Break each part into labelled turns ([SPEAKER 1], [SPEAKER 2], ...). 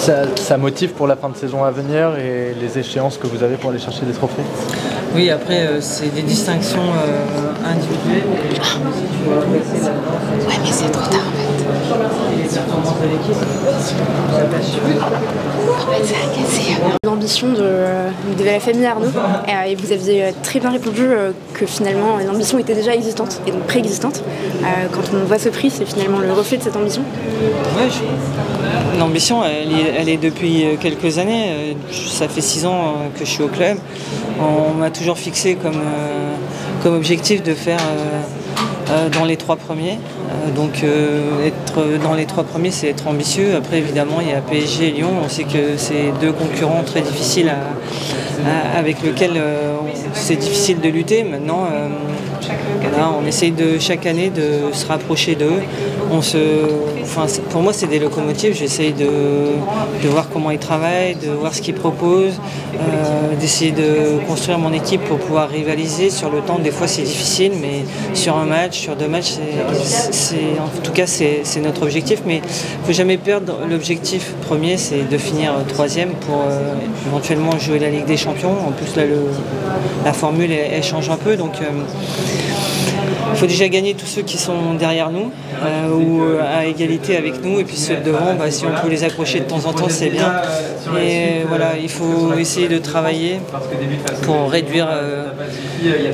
[SPEAKER 1] Ça motive pour la fin de saison à venir et les échéances que vous avez pour aller chercher des trophées?
[SPEAKER 2] Oui, après, c'est des distinctions individuelles.
[SPEAKER 3] Ouais, mais c'est trop tard en fait. C'est agacé. L'ambition de la famille Arnaud, et vous aviez très bien répondu que finalement l'ambition était déjà existante et donc préexistante. Quand on voit ce prix, c'est finalement le reflet de cette ambition.
[SPEAKER 2] Ouais, l'ambition, elle est depuis quelques années. Ça fait 6 ans que je suis au club. On m'a toujours fixé comme objectif de faire dans les 3 premiers. Donc être dans les 3 premiers, c'est être ambitieux. Après, évidemment, il y a PSG et Lyon. On sait que c'est 2 concurrents très difficiles avec lesquels c'est difficile de lutter. Maintenant, on essaye chaque année de se rapprocher d'eux. Pour moi, c'est des locomotives. J'essaye de voir comment ils travaillent, de voir ce qu'ils proposent, d'essayer de construire mon équipe pour pouvoir rivaliser. Sur le temps, des fois, c'est difficile, mais sur un match, sur 2 matchs, en tout cas, c'est notre objectif. Mais il ne faut jamais perdre l'objectif premier, c'est de finir 3e pour éventuellement jouer la Ligue des Champions. En plus, là, la formule, elle change un peu. Donc, il faut déjà gagner tous ceux qui sont derrière nous ou à égalité avec nous, et puis ceux de devant, si on peut les accrocher de temps en temps, c'est bien. Et voilà, il faut essayer de travailler pour réduire,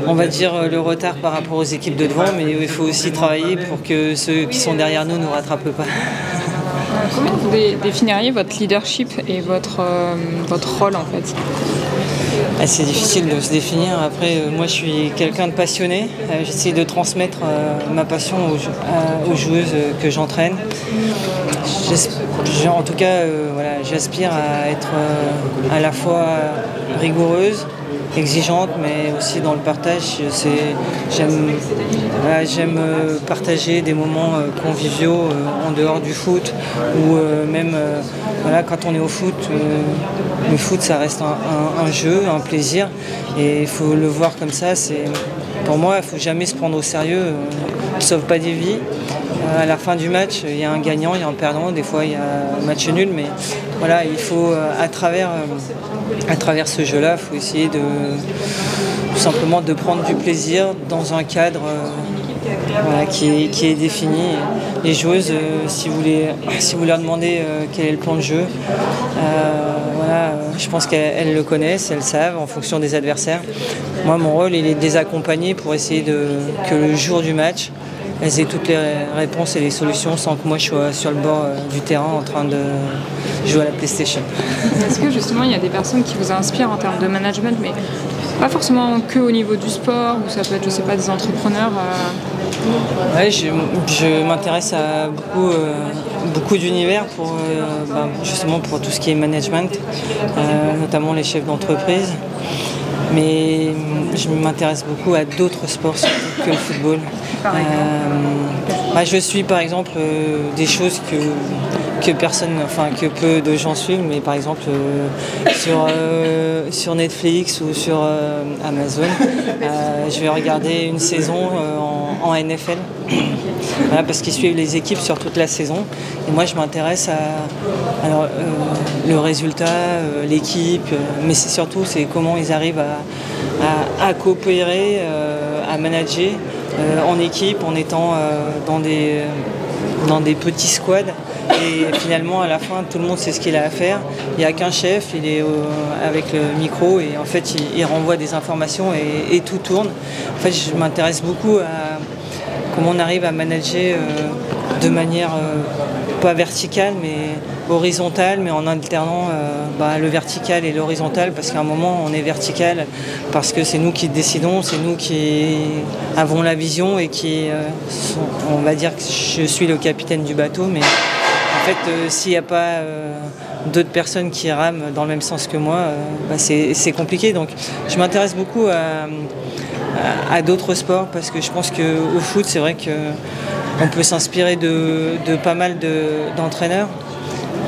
[SPEAKER 2] on va dire, le retard par rapport aux équipes de devant, mais il faut aussi travailler pour que ceux qui sont derrière nous ne nous rattrapent pas.
[SPEAKER 4] Comment vous définiriez votre leadership et votre rôle en fait?
[SPEAKER 2] C'est difficile de se définir. Après, moi je suis quelqu'un de passionné. J'essaie de transmettre ma passion aux joueuses que j'entraîne. En tout cas, j'aspire à être à la fois rigoureuse, exigeante, mais aussi dans le partage. J'aime partager des moments conviviaux en dehors du foot, ou même quand on est au foot, le foot ça reste un jeu, un plaisir, et il faut le voir comme ça. Pour moi, il ne faut jamais se prendre au sérieux, on ne sauve pas des vies. À la fin du match, il y a un gagnant, il y a un perdant, des fois il y a un match nul, mais voilà, il faut à travers ce jeu-là, il faut essayer tout simplement de prendre du plaisir dans un cadre qui est défini. Les joueuses, si vous leur demandez quel est le plan de jeu, je pense qu'elles le connaissent, elles savent en fonction des adversaires. Moi, mon rôle, il est de les accompagner pour essayer que le jour du match, elles aient toutes les réponses et les solutions sans que moi je sois sur le bord du terrain en train de jouer à la PlayStation.
[SPEAKER 4] Est-ce que justement il y a des personnes qui vous inspirent en termes de management, mais pas forcément que au niveau du sport, ou ça peut être, je sais pas, des entrepreneurs
[SPEAKER 2] Ouais, je m'intéresse à beaucoup d'univers justement pour tout ce qui est management, notamment les chefs d'entreprise. Mais je m'intéresse beaucoup à d'autres sports que le football. Je suis par exemple des choses que peu de gens suivent, mais par exemple sur Netflix ou sur Amazon, je vais regarder une saison en NFL. Parce qu'ils suivent les équipes sur toute la saison, et moi je m'intéresse à le résultat, l'équipe, mais c'est comment ils arrivent à coopérer, à manager en équipe en étant dans des petits squads, et finalement à la fin tout le monde sait ce qu'il a à faire. Il n'y a qu'un chef, il est avec le micro, et en fait il renvoie des informations et tout tourne. En fait, je m'intéresse beaucoup à comment on arrive à manager de manière pas verticale mais horizontale, mais en alternant le vertical et l'horizontal, parce qu'à un moment on est vertical parce que c'est nous qui décidons, c'est nous qui avons la vision, et on va dire que je suis le capitaine du bateau, mais en fait s'il n'y a pas d'autres personnes qui rament dans le même sens que moi, c'est compliqué. Donc je m'intéresse beaucoup à d'autres sports, parce que je pense qu'au foot, c'est vrai qu'on peut s'inspirer de pas mal d'entraîneurs.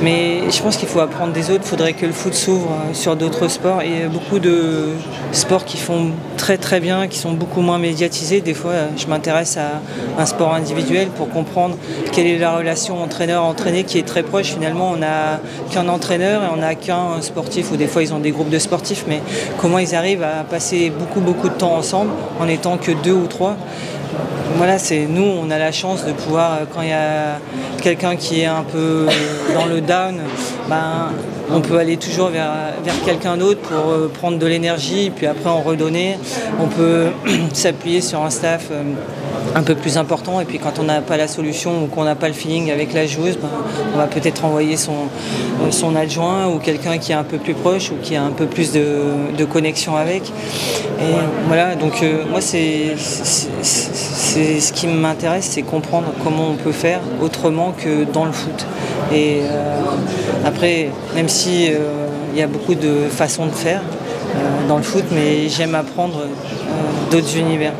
[SPEAKER 2] Mais je pense qu'il faut apprendre des autres. Il faudrait que le foot s'ouvre sur d'autres sports. Et il y a beaucoup de sports qui font très très bien, qui sont beaucoup moins médiatisés. Des fois, je m'intéresse à un sport individuel pour comprendre quelle est la relation entraîneur-entraîné qui est très proche. Finalement, on n'a qu'un entraîneur et on n'a qu'un sportif. Ou des fois, ils ont des groupes de sportifs. Mais comment ils arrivent à passer beaucoup de temps ensemble en étant que 2 ou 3. Voilà, nous, on a la chance de pouvoir, quand il y a quelqu'un qui est un peu dans le down, on peut aller toujours vers quelqu'un d'autre pour prendre de l'énergie, puis après en redonner. On peut s'appuyer sur un staff un peu plus important, et puis quand on n'a pas la solution ou qu'on n'a pas le feeling avec la joueuse, on va peut-être envoyer son adjoint ou quelqu'un qui est un peu plus proche ou qui a un peu plus de connexion avec. Et voilà, donc moi c'est ce qui m'intéresse, c'est comprendre comment on peut faire autrement que dans le foot. Et après, même si il y a beaucoup de façons de faire dans le foot, mais j'aime apprendre d'autres univers.